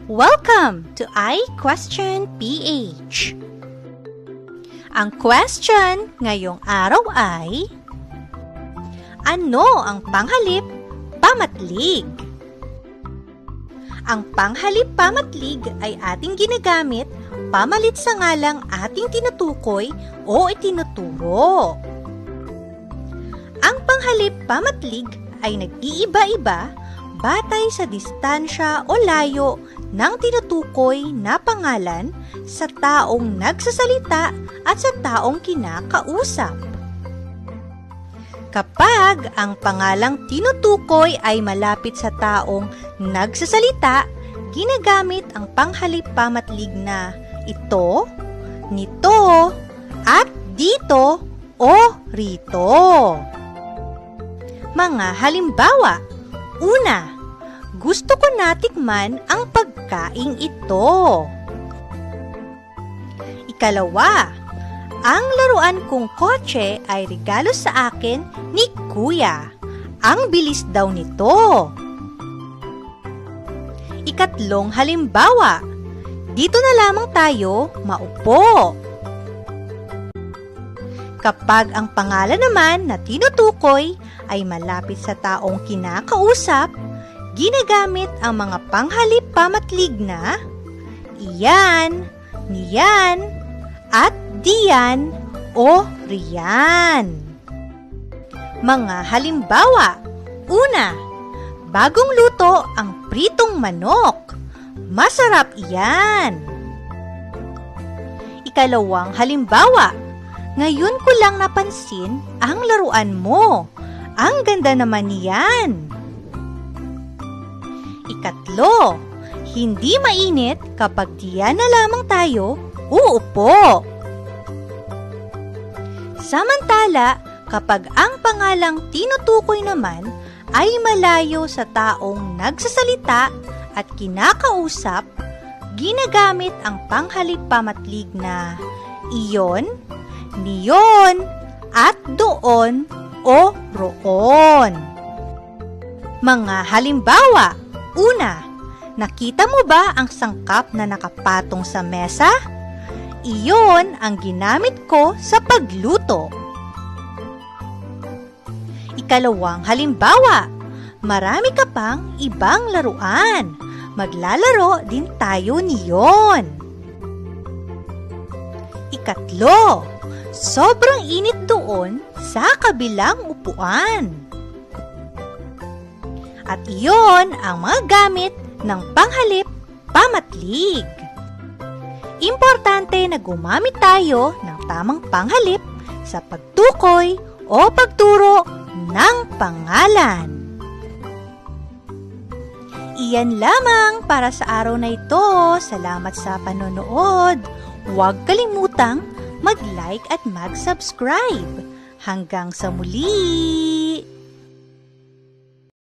Welcome to iQuestion PH. Ang question ngayong araw ay, ano ang panghalip pamatlig? Ang panghalip pamatlig ay ating ginagamit pamalit sa ngalang ating tinutukoy o itinuturo. Ang panghalip pamatlig ay nag-iiba-iba batay sa distansya o layo ng tinutukoy na pangalan sa taong nagsasalita at sa taong kinakausap. Kapag ang pangalang tinutukoy ay malapit sa taong nagsasalita, ginagamit ang panghalip pamatlig na ito, nito, at dito o rito. Mga halimbawa, una, gusto ko na tikman ang pagkaing ito. Ikalawa, ang laruan kong kotse ay regalo sa akin ni Kuya. Ang bilis daw nito. Ikatlong halimbawa, dito na lamang tayo maupo. Kapag ang pangalan naman na tinutukoy ay malapit sa taong kinakausap, ginagamit ang mga panghalip pamatlig na iyan, niyan, at diyan o riyan. Mga halimbawa, una, bagong luto ang pritong manok. Masarap iyan. Ikalawang halimbawa, ngayon ko lang napansin ang laruan mo. Ang ganda naman niyan. Ikatlo, hindi mainit kapag diyan na lamang tayo uupo. Samantala, kapag ang pangalang tinutukoy naman ay malayo sa taong nagsasalita at kinakausap, ginagamit ang panghalip pamatlig na iyon, niyon, at doon o roon. Mga halimbawa, una, nakita mo ba ang sangkap na nakapatong sa mesa? Iyon ang ginamit ko sa pagluto. Ikalawang halimbawa, marami ka pang ibang laruan. Maglalaro din tayo niyon. Ikatlo, sobrang init doon sa kabilang upuan. At iyon ang mga gamit ng panghalip pamatlig. Importante na gumamit tayo ng tamang panghalip sa pagtukoy o pagturo ng pangalan. Iyan lamang para sa araw na ito. Salamat sa panonood. Huwag kalimutang mag-like at mag-subscribe. Hanggang sa muli!